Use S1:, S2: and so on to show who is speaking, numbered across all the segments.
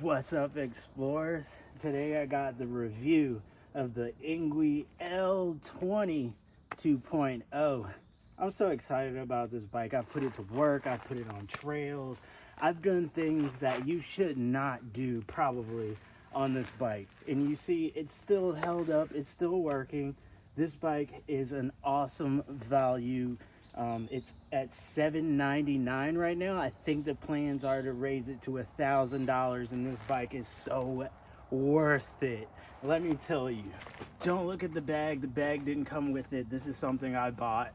S1: What's up, explorers? Today I got the review of the Engwe L20 2.0. I'm so excited about this bike. I put it to work, I put it on trails. I've done things that you should not do probably on this bike. And you see, it's still held up, it's still working. This bike is an awesome value. It's at $799 right now. I think the plans are to raise it to $1,000, and this bike is so worth it. Let me tell you. Don't look at the bag. The bag didn't come with it. This is something I bought.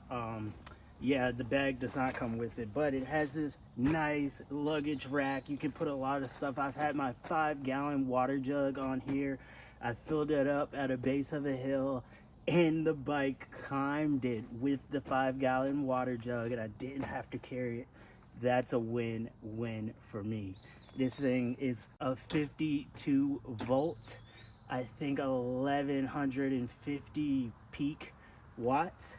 S1: Yeah, the bag does not come with it, but it has this nice luggage rack. You can put a lot of stuff. I've had my 5-gallon water jug on here. I filled it up at a base of a hill, and the bike climbed it with the 5-gallon water jug, and I didn't have to carry it. That's a win-win for me. This thing is a 52 volts, I think 1150 peak watts.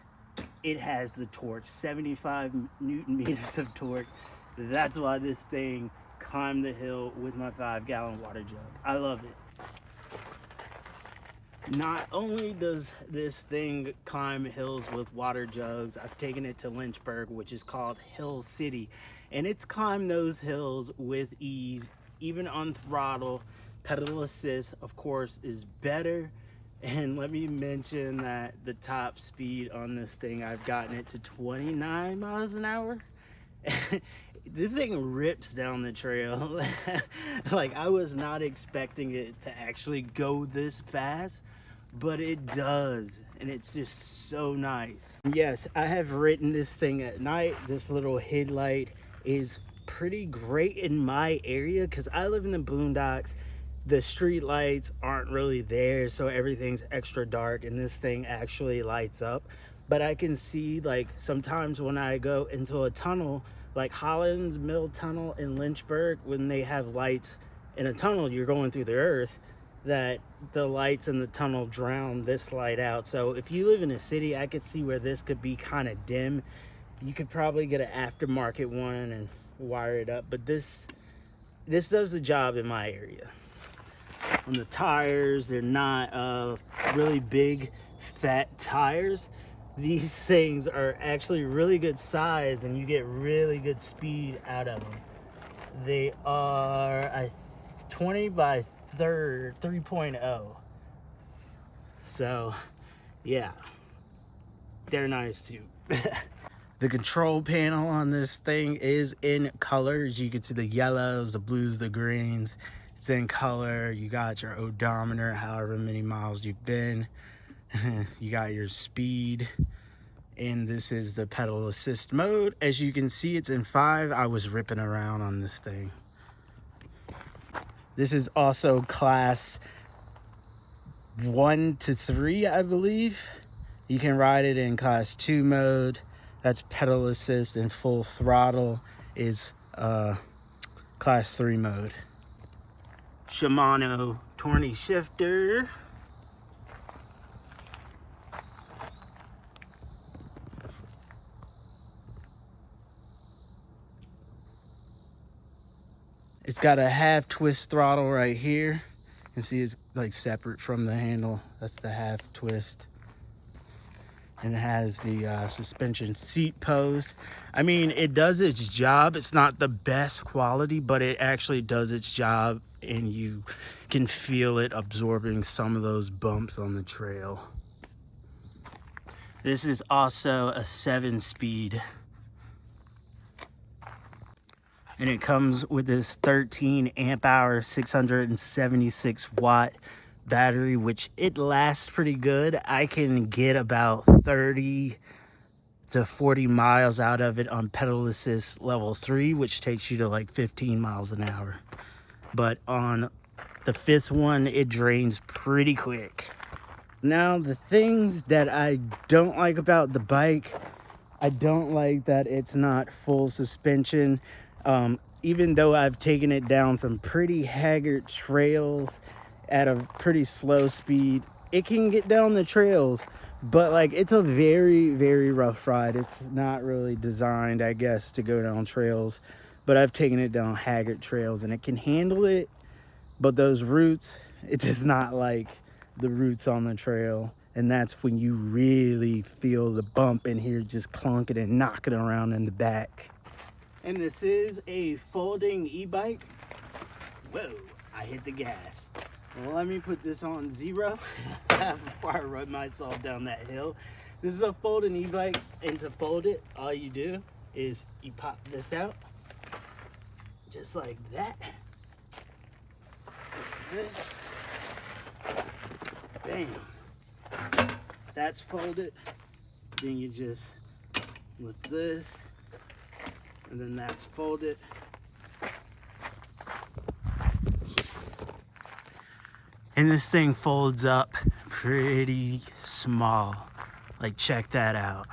S1: It has the torque, 75 Newton meters of torque. That's why this thing climbed the hill with my 5-gallon water jug. I love it. Not only does this thing climb hills with water jugs, I've taken it to Lynchburg, which is called Hill City, and it's climbed those hills with ease, even on throttle. Pedal assist, of course, is better. And let me mention that the top speed on this thing, I've gotten it to 29 miles an hour. This thing rips down the trail. Like, I was not expecting it to actually go this fast, but it does, and it's just so nice. Yes, I have ridden this thing at night. This little headlight is pretty great in my area because I live in the boondocks. The street lights aren't really there, so everything's extra dark, and this thing actually lights up. But I can see, like, sometimes when I go into a tunnel, like Holland's Mill Tunnel in Lynchburg, when they have lights in a tunnel, you're going through the earth, that the lights in the tunnel drown this light out. So if you live in a city, I could see where this could be kind of dim. You could probably get an aftermarket one and wire it up, but this does the job in my area. On the tires, they're not really big fat tires. These things are actually really good size, and you get really good speed out of them. They are 20 by 3.0. So yeah, they're nice too. The control panel on this thing is in colors. You can see the yellows, the blues, the greens. It's in color. You got your odometer, however many miles you've been. You got your speed, and this is the pedal assist mode. As you can see, it's in 5. I was ripping around on this thing. This is also class 1 to 3, I believe. You can ride it in class 2 mode. That's pedal assist, and full throttle is class 3 mode. Shimano Tourney shifter. It's got a half twist throttle right here. You can see it's like separate from the handle. That's the half twist. And it has the suspension seat post. I mean, it does its job. It's not the best quality, but it actually does its job, and you can feel it absorbing some of those bumps on the trail. This is also a 7-speed. And it comes with this 13 amp hour, 676 watt battery, which it lasts pretty good. I can get about 30 to 40 miles out of it on pedal assist level 3, which takes you to like 15 miles an hour. But on the 5th one, it drains pretty quick. Now, the things that I don't like about the bike, I don't like that it's not full suspension. Even though I've taken it down some pretty haggard trails at a pretty slow speed, it can get down the trails, but like, it's a very, very rough ride. It's not really designed, I guess, to go down trails, but I've taken it down haggard trails, and it can handle it. But those roots, it does not like the roots on the trail. And that's when you really feel the bump in here just clunking and knocking around in the back. And this is a folding e-bike. Whoa, I hit the gas. Well, let me put this on 0 before I run myself down that hill. This is a folding e-bike, and to fold it, all you do is you pop this out, just like that. This, bam, that's folded. Then you just lift this, and then that's folded. And this thing folds up pretty small. Like, check that out.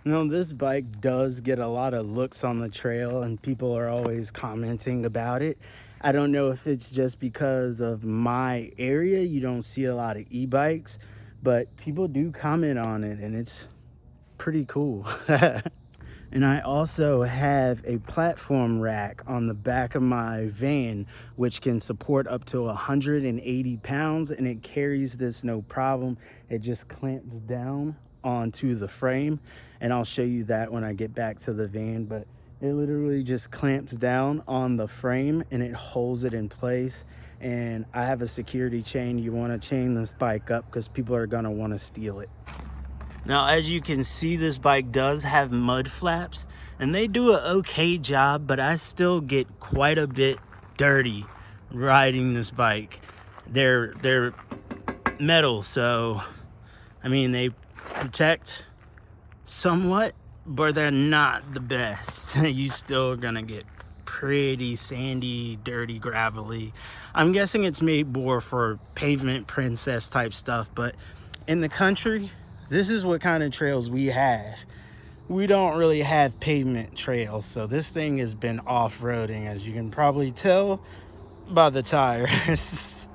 S1: You know, this bike does get a lot of looks on the trail, and people are always commenting about it. I don't know if it's just because of my area, you don't see a lot of e-bikes, but people do comment on it, and it's pretty cool. And I also have a platform rack on the back of my van, which can support up to 180 pounds, and it carries this no problem. It just clamps down onto the frame, and I'll show you that when I get back to the van, but it literally just clamps down on the frame and it holds it in place. And I have a security chain. You want to chain this bike up because people are going to want to steal it. Now, as you can see, this bike does have mud flaps, and they do an okay job, but I still get quite a bit dirty riding this bike. They're metal, so I mean, they protect somewhat, but they're not the best. You still gonna get pretty sandy, dirty, gravelly. I'm guessing it's made more for pavement princess type stuff, but in the country, this is what kind of trails we have. We don't really have pavement trails, so this thing has been off-roading, as you can probably tell by the tires.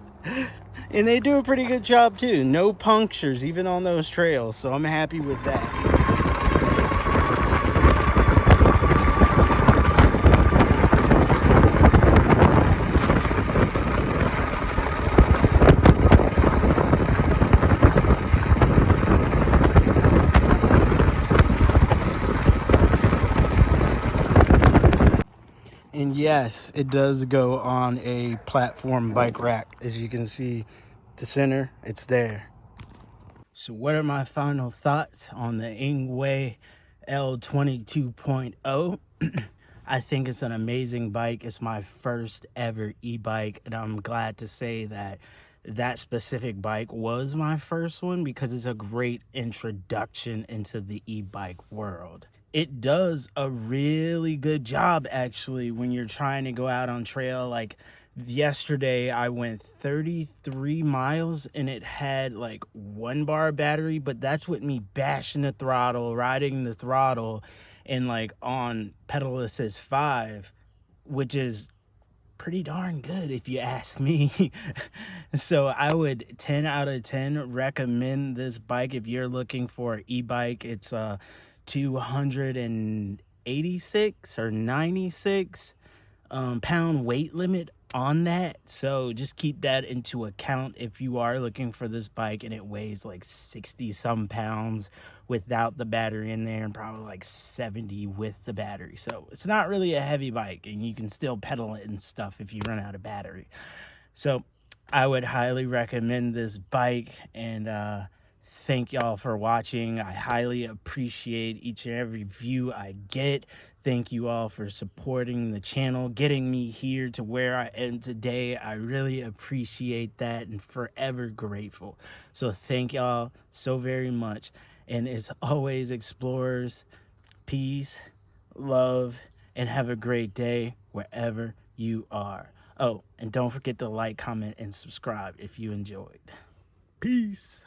S1: And they do a pretty good job too. No punctures even on those trails, so I'm happy with that. And yes, it does go on a platform bike rack. As you can see, the center, it's there. So what are my final thoughts on the Engwe L20 2.0? I think it's an amazing bike. It's my first ever e-bike, and I'm glad to say that that specific bike was my first one because it's a great introduction into the e-bike world. It does a really good job actually when you're trying to go out on trail. Like yesterday I went 33 miles and it had like 1 bar battery, but that's with me bashing the throttle, riding the throttle, and like on pedal assist 5, which is pretty darn good if you ask me. So I would 10 out of 10 recommend this bike if you're looking for an e-bike. It's 286 or 96 pound weight limit on that, so just keep that into account if you are looking for this bike. And it weighs like 60 some pounds without the battery in there, and probably like 70 with the battery. So it's not really a heavy bike, and you can still pedal it and stuff if you run out of battery. So I would highly recommend this bike, and thank y'all for watching. I highly appreciate each and every view I get. Thank you all for supporting the channel, getting me here to where I am today. I really appreciate that and forever grateful. So thank y'all so very much. And as always, explorers, peace, love, and have a great day wherever you are. Oh, and don't forget to like, comment, and subscribe if you enjoyed. Peace.